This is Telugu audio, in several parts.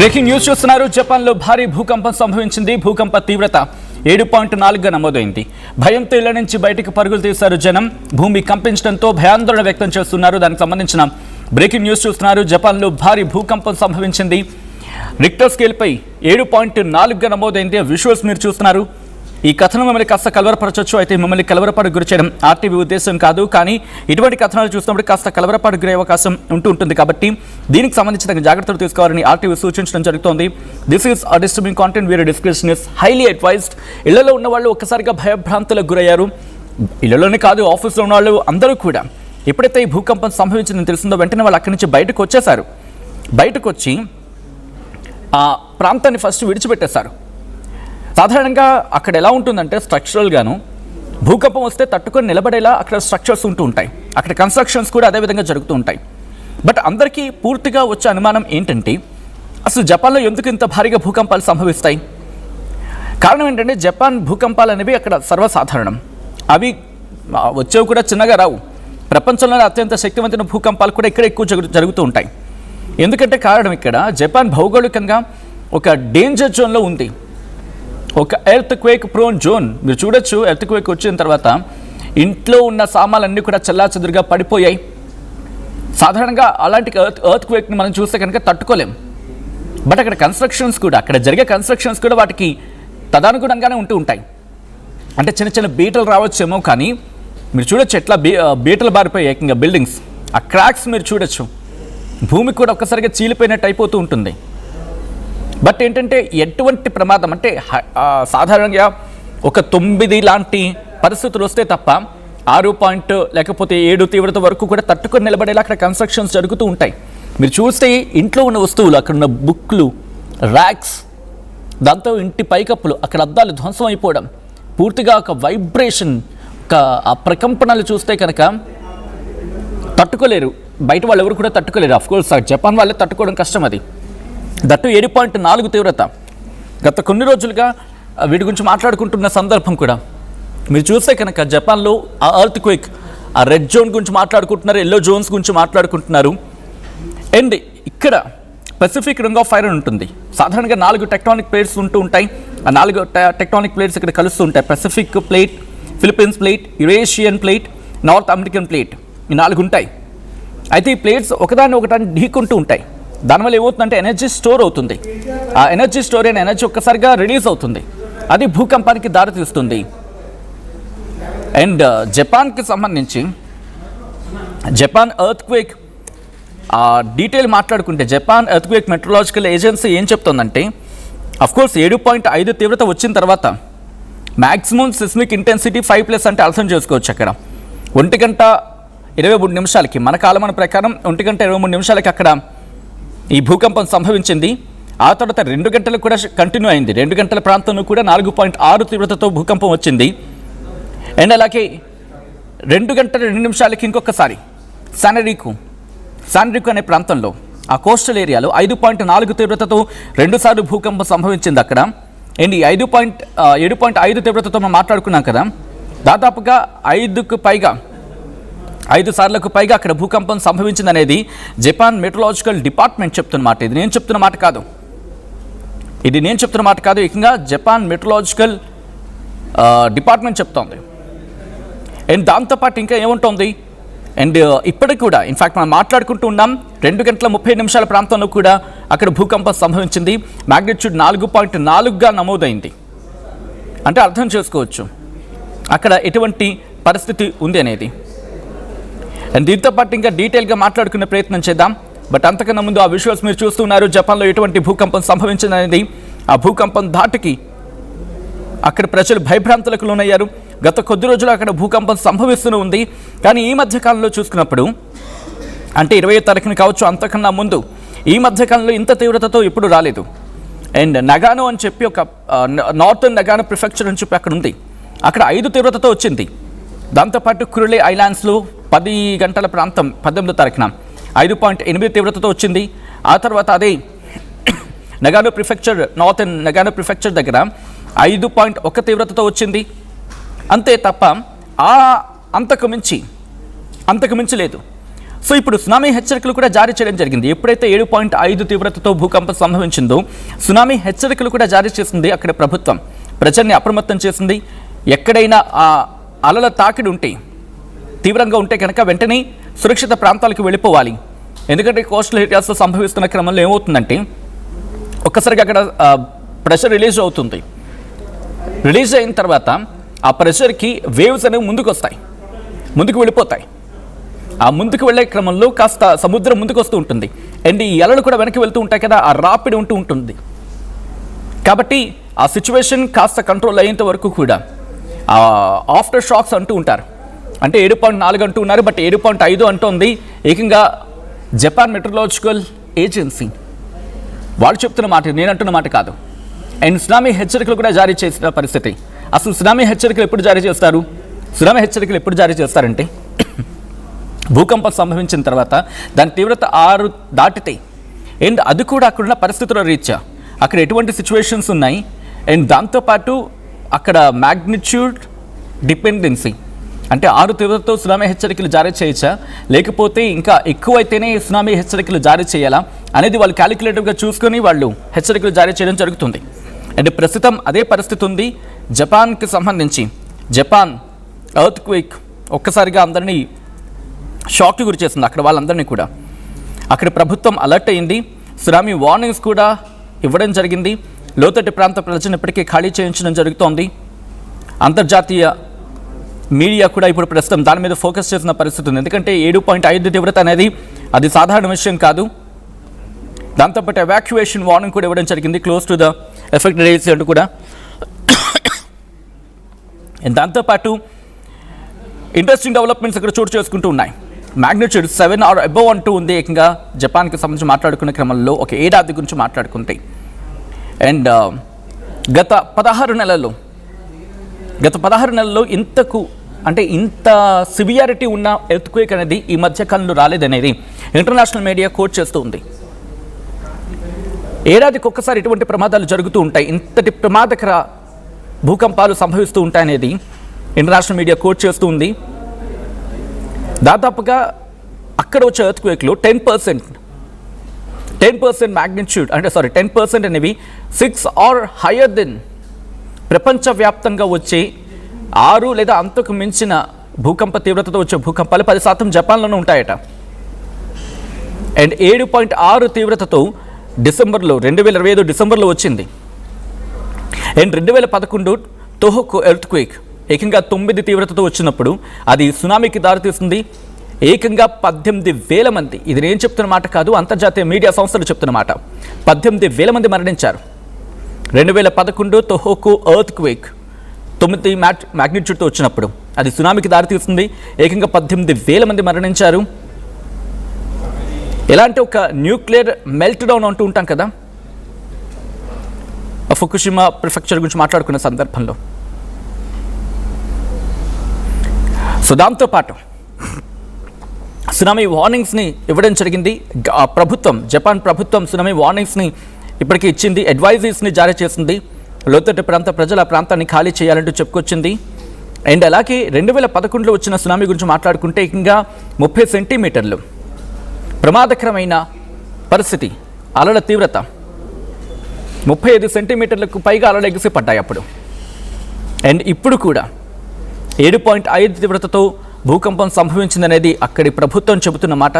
బ్రేకింగ్ న్యూస్ చూస్తున్నారు. జపాన్లో భారీ భూకంపం సంభవించింది. భూకంప తీవ్రత 7.4గా నమోదైంది. భయంతో ఇళ్ల నుంచి బయటకు పరుగులు తీశారు జనం. భూమి కంపించడంతో భయాందోళన వ్యక్తం చేస్తున్నారు. దానికి సంబంధించిన బ్రేకింగ్ న్యూస్ చూస్తున్నారు. జపాన్లో భారీ భూకంపం సంభవించింది. రిక్టర్ స్కేల్పై 7.4గా నమోదైంది. విజువల్స్ మీరు చూస్తున్నారు. ఈ కథనం మిమ్మల్ని కాస్త కలవరపరచవచ్చు. అయితే మిమ్మల్ని కలవరపాటుకు గురి చేయడం ఆర్టీవీ ఉద్దేశం కాదు. కానీ ఇటువంటి కథనాలు చూసినప్పుడు కాస్త కలవరపాటుకు గురయ్యే అవకాశం ఉంటుంది. కాబట్టి దీనికి సంబంధించిన జాగ్రత్తలు తీసుకోవాలని ఆర్టీవీ సూచించడం జరుగుతోంది. This is a disturbing content. వీరి డిస్క్రిప్షన్ ఇస్ హైలీ అడ్వైజ్డ్. ఇళ్లలో ఉన్న వాళ్ళు ఒక్కసారిగా భయభ్రాంతులకు గురయ్యారు. ఇళ్లలోనే కాదు, ఆఫీస్లో ఉన్న వాళ్ళు అందరూ కూడా ఎప్పుడైతే ఈ భూకంపం సంభవించిందని తెలిసిందో వెంటనే వాళ్ళు అక్కడి నుంచి బయటకు వచ్చేశారు. బయటకు వచ్చి ఆ ప్రాంతాన్ని ఫస్ట్ విడిచిపెట్టేశారు. సాధారణంగా అక్కడ ఎలా ఉంటుందంటే స్ట్రక్చరల్గాను భూకంపం వస్తే తట్టుకొని నిలబడేలా అక్కడ స్ట్రక్చర్స్ ఉంటూ ఉంటాయి. అక్కడ కన్స్ట్రక్షన్స్ కూడా అదేవిధంగా జరుగుతూ ఉంటాయి. బట్ అందరికీ పూర్తిగా వచ్చే అనుమానం ఏంటంటే అసలు జపాన్లో ఎందుకు ఇంత భారీగా భూకంపాలు సంభవిస్తాయి? కారణం ఏంటంటే జపాన్ భూకంపాలు అనేవి అక్కడ సర్వసాధారణం. అవి వచ్చేవి కూడా చిన్నగా రావు. ప్రపంచంలోనే అత్యంత శక్తివంతమైన భూకంపాలు కూడా ఇక్కడ ఎక్కువ జరుగుతూ ఉంటాయి. ఎందుకంటే కారణం ఇక్కడ జపాన్ భౌగోళికంగా ఒక డేంజర్ జోన్లో ఉంది. ఒక ఎర్త్ క్వేక్ ప్రోన్ జోన్. మీరు చూడొచ్చు, ఎర్త్ క్వేక్ వచ్చిన తర్వాత ఇంట్లో ఉన్న సామాన్లన్నీ కూడా చెల్లాచెదురుగా పడిపోయాయి. సాధారణంగా అలాంటి ఎర్త్ క్వేక్ని మనం చూస్తే కనుక తట్టుకోలేం. బట్ అక్కడ కన్స్ట్రక్షన్స్ కూడా, అక్కడ జరిగే కన్స్ట్రక్షన్స్ కూడా వాటికి తదనుగుణంగానే ఉంటూ ఉంటాయి. అంటే చిన్న చిన్న బీటలు రావచ్చేమో, కానీ మీరు చూడొచ్చు ఎట్లా బీటలు బారిపోయి ఏకంగా బిల్డింగ్స్. ఆ క్రాక్స్ మీరు చూడొచ్చు. భూమి కూడా ఒక్కసారిగా చీలిపోయినట్టు అయిపోతూ ఉంటుంది. బట్ ఏంటంటే ఎటువంటి ప్రమాదం అంటే సాధారణంగా ఒక 9 లాంటి పరిస్థితులు వస్తే తప్ప 6 లేకపోతే 7 తీవ్రత వరకు కూడా తట్టుకొని నిలబడేలా అక్కడ కన్స్ట్రక్షన్స్ జరుగుతూ ఉంటాయి. మీరు చూస్తే ఇంట్లో ఉన్న వస్తువులు, అక్కడ ఉన్న బుక్లు, ర్యాక్స్, దాంతో ఇంటి పైకప్పులు, అక్కడ అద్దాలు ధ్వంసం అయిపోవడం, పూర్తిగా ఒక వైబ్రేషన్, ఆ ప్రకంపనలు చూస్తే కనుక తట్టుకోలేరు. బయట వాళ్ళు ఎవరు కూడా తట్టుకోలేరు. అఫ్కోర్స్ జపాన్ వాళ్ళే తట్టుకోవడం కష్టం. అది దట్టు 7.4 తీవ్రత. గత కొన్ని రోజులుగా వీటి గురించి మాట్లాడుకుంటున్న సందర్భం కూడా మీరు చూస్తే కనుక జపాన్లో ఆ ఎర్త్ క్వేక్, ఆ రెడ్ జోన్ గురించి మాట్లాడుకుంటున్నారు, ఎల్లో జోన్స్ గురించి మాట్లాడుకుంటున్నారు. అండ్ ఇక్కడ పసిఫిక్ రింగ్ ఆఫ్ ఫైర్ అని ఉంటుంది. సాధారణంగా 4 టెక్టానిక్ ప్లేట్స్ ఉంటూ ఉంటాయి. ఆ 4 టెక్టానిక్ ప్లేట్స్ ఇక్కడ కలుస్తూ ఉంటాయి. Pacific plate, Philippines plate, Eurasian plate, north American plate. ఈ 4 ఉంటాయి. అయితే ఈ ప్లేట్స్ ఒకదాన్ని ఢీకుంటూ ఉంటాయి. దానివల్ల ఏమవుతుందంటే ఎనర్జీ స్టోర్ అవుతుంది. ఆ ఎనర్జీ స్టోర్ అయిన ఎనర్జీ ఒక్కసారిగా రిలీజ్ అవుతుంది. అది భూకంపానికి దారితీస్తుంది. అండ్ జపాన్కి సంబంధించి జపాన్ ఎర్త్ క్వేక్ డీటెయిల్ మాట్లాడుకుంటే Japan earth quake metrological agency ఏం చెప్తుందంటే అఫ్కోర్స్ 7.5 తీవ్రత వచ్చిన తర్వాత మ్యాక్సిమం సిస్మిక్ ఇంటెన్సిటీ 5+ అంటే అర్థం చేసుకోవచ్చు. అక్కడ 1:23 నిమిషాలకి, మన కాలమాన ప్రకారం 1:23 నిమిషాలకి అక్కడ ఈ భూకంపం సంభవించింది. ఆ తర్వాత 2 గంటలకు కూడా కంటిన్యూ అయింది. 2 గంటల ప్రాంతంలో కూడా 4.6 తీవ్రతతో భూకంపం వచ్చింది. అండ్ అలాగే 2 గంటల 2 నిమిషాలకి ఇంకొకసారి సానరికు అనే ప్రాంతంలో, ఆ కోస్టల్ ఏరియాలో 5.4 తీవ్రతతో 2 సార్లు భూకంపం సంభవించింది అక్కడ. అండ్ ఈ 7.5 తీవ్రతతో మనం మాట్లాడుకున్నాం కదా, దాదాపుగా 5 సార్లకు పైగా అక్కడ భూకంపం సంభవించింది అనేది జపాన్ మెట్రలాజికల్ డిపార్ట్మెంట్ చెప్తున్నమాట. ఇది నేను చెప్తున్న మాట కాదు. ఏకంగా జపాన్ మెట్రలాజికల్ డిపార్ట్మెంట్ చెప్తోంది. అండ్ దాంతోపాటు ఇంకా ఏముంటుంది, అండ్ ఇప్పటికి కూడా ఇన్ఫ్యాక్ట్ మనం మాట్లాడుకుంటూ ఉన్నాం, 2 గంటల 30 నిమిషాల ప్రాంతంలో కూడా అక్కడ భూకంపం సంభవించింది. మ్యాగ్నిట్యూడ్ 4.4గా నమోదైంది. అంటే అర్థం చేసుకోవచ్చు అక్కడ ఎటువంటి పరిస్థితి ఉంది అనేది. అండ్ దీంతో పాటు ఇంకా డీటెయిల్గా మాట్లాడుకునే ప్రయత్నం చేద్దాం. బట్ అంతకన్నా ముందు ఆ విజువల్స్ మీరు చూస్తున్నారు. జపాన్లో ఎటువంటి భూకంపం సంభవించింది అనేది, ఆ భూకంపం ధాటికి అక్కడ ప్రజలు భయభ్రాంతులకు లోనయ్యారు. గత కొద్ది రోజులు అక్కడ భూకంపం సంభవిస్తూనే ఉంది. కానీ ఈ మధ్యకాలంలో చూసుకున్నప్పుడు, అంటే 20వ తారీఖున కావచ్చు, అంతకన్నా ముందు ఈ మధ్యకాలంలో ఇంత తీవ్రతతో ఎప్పుడు రాలేదు. అండ్ నగానో అని చెప్పి ఒక నార్థన్ నగానో ప్రిఫెక్చర్ అని చెప్పి అక్కడ ఉంది. అక్కడ 5 తీవ్రతతో వచ్చింది. దాంతోపాటు కురులే ఐలాండ్స్లో 10 గంటల ప్రాంతం 18వ తారీఖున 5.8 తీవ్రతతో వచ్చింది. ఆ తర్వాత అదే నగానో ప్రిఫెక్చర్, నార్థన్ నగానో ప్రిఫెక్చర్ దగ్గర 5.1 తీవ్రతతో వచ్చింది. అంతే తప్ప అంతకు మించి లేదు. సో ఇప్పుడు సునామీ హెచ్చరికలు కూడా జారీ చేయడం జరిగింది. ఎప్పుడైతే 7.5 తీవ్రతతో భూకంపం సంభవించిందో సునామీ హెచ్చరికలు కూడా జారీ చేసింది అక్కడ ప్రభుత్వం. ప్రజల్ని అప్రమత్తం చేసింది. ఎక్కడైనా ఆ అలల తాకిడి ఉంటే, తీవ్రంగా ఉంటే కనుక వెంటనే సురక్షిత ప్రాంతాలకు వెళ్ళిపోవాలి. ఎందుకంటే కోస్టల్ ఏరియాస్లో సంభవిస్తున్న క్రమంలో ఏమవుతుందంటే ఒక్కసారిగా అక్కడ ప్రెషర్ రిలీజ్ అవుతుంది. రిలీజ్ అయిన తర్వాత ఆ ప్రెషర్కి వేవ్స్ అనేవి ముందుకు వెళ్ళిపోతాయి. ఆ ముందుకు వెళ్ళే క్రమంలో కాస్త సముద్రం ముందుకు వస్తూ ఉంటుంది. అండ్ ఈ అలలు కూడా వెనక్కి వెళ్తూ ఉంటాయి కదా, ఆ రాపిడి ఉంటుంది. కాబట్టి ఆ సిచ్యువేషన్ కాస్త కంట్రోల్ అయ్యేంత వరకు కూడా ఆఫ్టర్ షాక్స్ అంటూ ఉంటారు. అంటే 7.4 అంటూ ఉన్నారు, బట్ 7.5 అంటోంది ఏకంగా జపాన్ మెట్రలాజికల్ ఏజెన్సీ. వాళ్ళు చెప్తున్న మాట, నేను అంటున్న మాట కాదు. అండ్ సునామీ హెచ్చరికలు కూడా జారీ చేసిన పరిస్థితి. అసలు సునామీ హెచ్చరికలు ఎప్పుడు జారీ చేస్తారు? సునామీ హెచ్చరికలు ఎప్పుడు జారీ చేస్తారంటే భూకంపం సంభవించిన తర్వాత దాని తీవ్రత 6 దాటితే, అండ్ అది కూడా అక్కడున్న పరిస్థితుల రీత్యా అక్కడ ఎటువంటి సిచ్యువేషన్స్ ఉన్నాయి, అండ్ దాంతోపాటు అక్కడ మ్యాగ్నిట్యూడ్ డిపెండెన్సీ అంటే 6 తీవ్రతతో సునామీ హెచ్చరికలు జారీ చేయొచ్చా, లేకపోతే ఇంకా ఎక్కువైతేనే సునామీ హెచ్చరికలు జారీ చేయాలా అనేది వాళ్ళు క్యాలిక్యులేటివ్గా చూసుకొని వాళ్ళు హెచ్చరికలు జారీ చేయడం జరుగుతుంది. అండ్ ప్రస్తుతం అదే పరిస్థితి ఉంది జపాన్కి సంబంధించి. జపాన్ ఎర్త్ క్వేక్ ఒక్కసారిగా అందరినీ షాక్కి గురి చేస్తుంది. అక్కడ వాళ్ళందరినీ కూడా అక్కడ ప్రభుత్వం అలర్ట్ అయింది. సునామీ వార్నింగ్స్ కూడా ఇవ్వడం జరిగింది. లోతట్టు ప్రాంత ప్రజలను ఇప్పటికీ ఖాళీ చేయించడం జరుగుతోంది. అంతర్జాతీయ మీడియా కూడా ఇప్పుడు ప్రస్తుతం దాని మీద ఫోకస్ చేసిన పరిస్థితి ఉంది. ఎందుకంటే 7.5 తీవ్రత అనేది అది సాధారణ విషయం కాదు. దాంతోపాటు ఎవాక్యుయేషన్ వార్నింగ్ కూడా ఇవ్వడం జరిగింది, close to the affected areas అంటూ కూడా. దాంతోపాటు ఇంట్రెస్టింగ్ డెవలప్మెంట్స్ ఇక్కడ చోటు చేసుకుంటూ ఉన్నాయి. మ్యాగ్నిట్యూడ్ 7 ఆర్ అబవ్ అంటూ ఉంది ఏకంగా జపాన్కి సంబంధించి మాట్లాడుకునే క్రమంలో ఒక ఏడాది గురించి మాట్లాడుకుంటే. అండ్ గత 16 నెలల్లో ఇంత సివియారిటీ ఉన్న ఎర్త్క్వేక్ అనేది ఈ మధ్యకాలంలో రాలేదనేది ఇంటర్నేషనల్ మీడియా కోట్ చేస్తూ ఉంది. ఏడాదికి ఒక్కసారి ఇటువంటి ప్రమాదాలు జరుగుతూ ఉంటాయి, ఇంతటి ప్రమాదకర భూకంపాలు సంభవిస్తూ ఉంటాయనేది ఇంటర్నేషనల్ మీడియా కోట్ చేస్తూ ఉంది. దాదాపుగా అక్కడ వచ్చే ఎర్త్క్వేక్లో 10% మ్యాగ్నిట్యూడ్ 10% అనేవి 6 ఆర్ హయ్యర్ దెన్ ప్రపంచవ్యాప్తంగా వచ్చే 6 లేదా అంతకు మించిన భూకంప తీవ్రతతో వచ్చే భూకంపాలు 10% జపాన్లోనే ఉంటాయట. అండ్ 7.6 తీవ్రతతో 2025 డిసెంబర్లో వచ్చింది. అండ్ 2011 తోహోకు ఎర్త్క్వేక్ ఏకంగా 9 తీవ్రతతో వచ్చినప్పుడు అది సునామీకి దారితీస్తుంది. ఏకంగా 18,000 మంది, ఇది నేను చెప్తున్న మాట కాదు, అంతర్జాతీయ మీడియా సంస్థలు చెప్తున్న మాట, 18,000 మంది మరణించారు. 2011 తోహోకు ఎర్త్క్వేక్ 9 మ్యాగ్నిట్యూడ్తో వచ్చినప్పుడు అది సునామీకి దారితీస్తుంది. ఏకంగా 18,000 మంది మరణించారు. ఎలాంటి ఒక న్యూక్లియర్ మెల్ట్ డౌన్ అంటూ ఉంటాం కదా ఫుకుషిమా ప్రిఫెక్చర్ గురించి మాట్లాడుకున్న సందర్భంలో. సో దాంతోపాటు సునామీ వార్నింగ్స్ని ఇవ్వడం జరిగింది జపాన్ ప్రభుత్వం సునామీ వార్నింగ్స్ని ఇప్పటికీ ఇచ్చింది, అడ్వైజరీస్ని జారీ చేసింది. లోతట్టు ప్రాంత ప్రజలు ఆ ప్రాంతాన్ని ఖాళీ చేయాలంటూ చెప్పుకొచ్చింది. అండ్ అలాగే 2011లో వచ్చిన సునామీ గురించి మాట్లాడుకుంటే ఇంకా 30 సెంటీమీటర్లు ప్రమాదకరమైన పరిస్థితి, అలల తీవ్రత 35 సెంటీమీటర్లకు పైగా అలలు ఎగిసిపడ్డాయి అప్పుడు. అండ్ ఇప్పుడు కూడా 7.5 తీవ్రతతో భూకంపం సంభవించిందనేది అక్కడి ప్రభుత్వం చెబుతున్న మాట.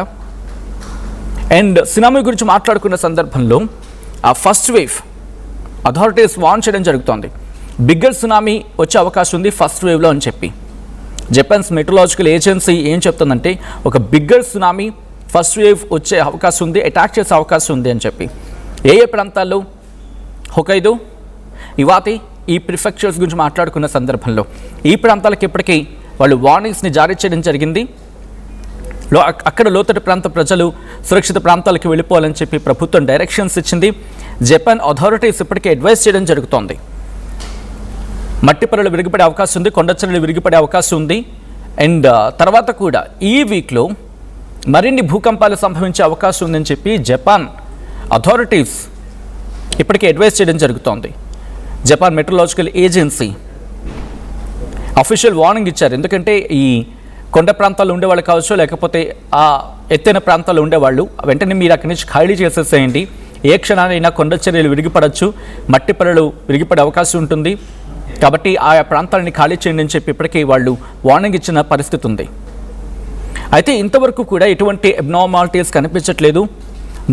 అండ్ సునామీ గురించి మాట్లాడుకున్న సందర్భంలో ఆ ఫస్ట్ వేవ్ అథారిటీస్ వార్న్ చేయడం జరుగుతోంది. బిగ్గర్ సునామీ వచ్చే అవకాశం ఉంది ఫస్ట్ వేవ్లో అని చెప్పి. జపాన్స్ మెట్రలాజికల్ ఏజెన్సీ ఏం చెప్తుందంటే ఒక బిగ్గర్ సునామీ ఫస్ట్ వేవ్ వచ్చే అవకాశం ఉంది, అటాక్ చేసే అవకాశం ఉంది అని చెప్పి. ఏ ప్రాంతాల్లో హొకైదో, ఇవాతే ఈ ప్రిఫెక్చర్స్ గురించి మాట్లాడుకున్న సందర్భంలో ఈ ప్రాంతాలకు ఇప్పటికీ వాళ్ళు వార్నింగ్స్ని జారీ చేయడం జరిగింది. అక్కడ లోతట్టు ప్రాంత ప్రజలు సురక్షిత ప్రాంతాలకు వెళ్ళిపోవాలని చెప్పి ప్రభుత్వం డైరెక్షన్స్ ఇచ్చింది. జపాన్ అథారిటీస్ ఇప్పటికే అడ్వైస్ చేయడం జరుగుతోంది. మట్టి పొరలు విరిగిపడే అవకాశం ఉంది, కొండచర్యలు విరిగిపడే అవకాశం ఉంది. అండ్ తర్వాత కూడా ఈ వీక్లో మరిన్ని భూకంపాలు సంభవించే అవకాశం ఉందని చెప్పి జపాన్ అథారిటీస్ ఇప్పటికే అడ్వైస్ చేయడం జరుగుతోంది. Japan metrological agency official warning ఇచ్చారు. ఎందుకంటే ఈ కొండ ప్రాంతాల్లో ఉండేవాళ్ళు కావచ్చు, లేకపోతే ఆ ఎత్తైన ప్రాంతాల్లో ఉండేవాళ్ళు వెంటనే మీరు అక్కడి నుంచి ఖాళీ చేసేసేయండి. ఏ క్షణానైనా కొండ చర్యలు విరిగిపడవచ్చు, మట్టి పొరలు విరిగిపడే అవకాశం ఉంటుంది. కాబట్టి ఆయా ప్రాంతాలని ఖాళీ చేయండి అని చెప్పి ఇప్పటికీ వాళ్ళు వార్నింగ్ ఇచ్చిన పరిస్థితి ఉంది. అయితే ఇంతవరకు కూడా ఎటువంటి అబ్నార్మాలిటీస్ కనిపించట్లేదు.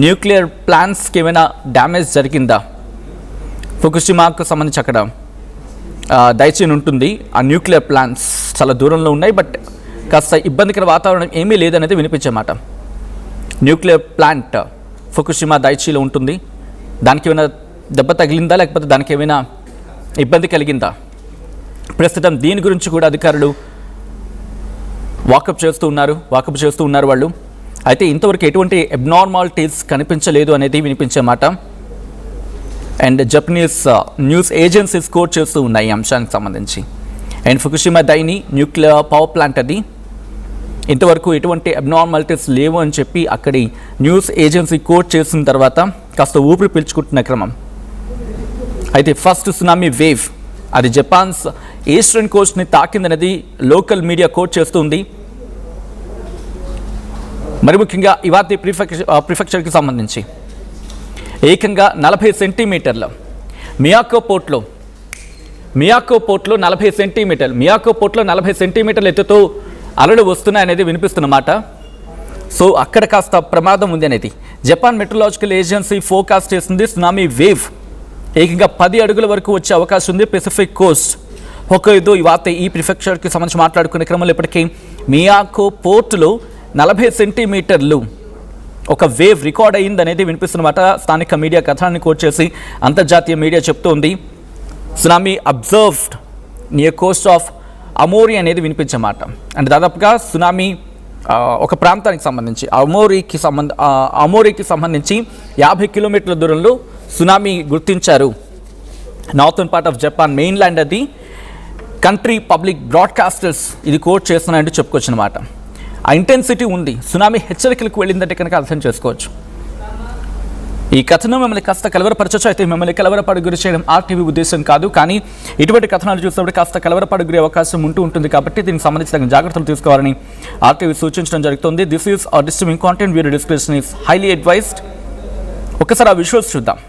న్యూక్లియర్ ప్లాంట్స్కి ఏమైనా డ్యామేజ్ జరిగిందా? ఫుకుషిమాకు సంబంధించి అక్కడ దైచిన్ ఉంటుంది. ఆ న్యూక్లియర్ ప్లాంట్స్ చాలా దూరంలో ఉన్నాయి. బట్ కాస్త ఇబ్బందికర వాతావరణం ఏమీ లేదనేది వినిపించే మాట. న్యూక్లియర్ ప్లాంట్ ఫుకుషిమా దైచిలో ఉంటుంది. దానికి ఏమైనా దెబ్బ తగిలిందా, లేకపోతే దానికి ఏమైనా ఇబ్బంది కలిగిందా? ప్రస్తుతం దీని గురించి కూడా అధికారులు వాకప్ చేస్తూ ఉన్నారు వాళ్ళు. అయితే ఇంతవరకు ఎటువంటి అబ్నార్మాలిటీస్ కనిపించలేదు అనేది వినిపించే మాట. And Japanese news agencies quote చేస్తూ ఉన్నాయి ఈ అంశానికి సంబంధించి. And Fukushima Daini nuclear power plant అది. ఇంతవరకు ఎటువంటి అబ్నార్మాలిటీస్ లేవు అని చెప్పి అక్కడి న్యూస్ ఏజెన్సీ కోట్ చేసిన తర్వాత కాస్త ఊపిరి పీల్చుకుంటున్న క్రమం. అయితే ఫస్ట్ సునామీ వేవ్ అది జపాన్స్ ఈస్టర్న్ కోస్ట్ని తాకిందనేది లోకల్ మీడియా కోట్ చేస్తుంది. మరి ముఖ్యంగా ఇవాతి ప్రిఫెక్చర్కి సంబంధించి ఏకంగా 40 సెంటీమీటర్ల మియాకో పోర్ట్లో 40 సెంటీమీటర్లు మియాకో పోర్ట్లో 40 సెంటీమీటర్ల ఎత్తుతో అలలు వస్తున్నాయనేది వినిపిస్తున్నమాట. సో అక్కడ కాస్త ప్రమాదం ఉంది అనేది జపాన్ మెట్రలాజికల్ ఏజెన్సీ ఫోర్కాస్ట్ చేస్తుంది. సునామీ వేవ్ ఏకంగా 10 అడుగుల వరకు వచ్చే అవకాశం ఉంది పెసిఫిక్ కోస్ట్. హోకైడో ఇవాతే ఈ ప్రిఫెక్చర్కి సంబంధించి మాట్లాడుకునే క్రమంలో ఇప్పటికీ మియాకో పోర్టులో 40 సెంటీమీటర్లు ఒక వేవ్ రికార్డ్ అయ్యిందనేది వినిపిస్తున్నమాట. స్థానిక మీడియా కథనాన్ని కోట్ చేసి అంతర్జాతీయ మీడియా చెప్తోంది. Tsunami observed near coast of Aomori అనేది వినిపించమాట. అంటే దాదాపుగా సునామీ ఒక ప్రాంతానికి సంబంధించి అమోరికి సంబంధించి 50 కిలోమీటర్ల దూరంలో సునామీ గుర్తించారు. Northern part of Japan main land అది. కంట్రీ పబ్లిక్ బ్రాడ్కాస్టర్స్ ఇది కోట్ చేస్తున్నాయంటూ చెప్పుకోవచ్చు అనమాట. ఆ ఇంటెన్సిటీ ఉంది. సునామీ హెచ్చరికలకు వెళ్ళిందంటే కనుక అర్థం చేసుకోవచ్చు. ఈ కథనం మిమ్మల్ని కాస్త కలవరపరచచ్చు. అయితే మిమ్మల్ని కలవరపడి గురి చేయడం ఆర్టీవీ ఉద్దేశం కాదు. కానీ ఇటువంటి కథనాలు చూసినప్పుడు కాస్త కలవరపడి గురి అవకాశం ఉంటుంది. కాబట్టి దీనికి సంబంధించి తగిన జాగ్రత్తలు తీసుకోవాలని ఆర్టీవీ సూచించడం జరుగుతుంది. This is disturbing content. Video description is highly advised. ఒకసారి ఆ విజువల్స్ చూద్దాం.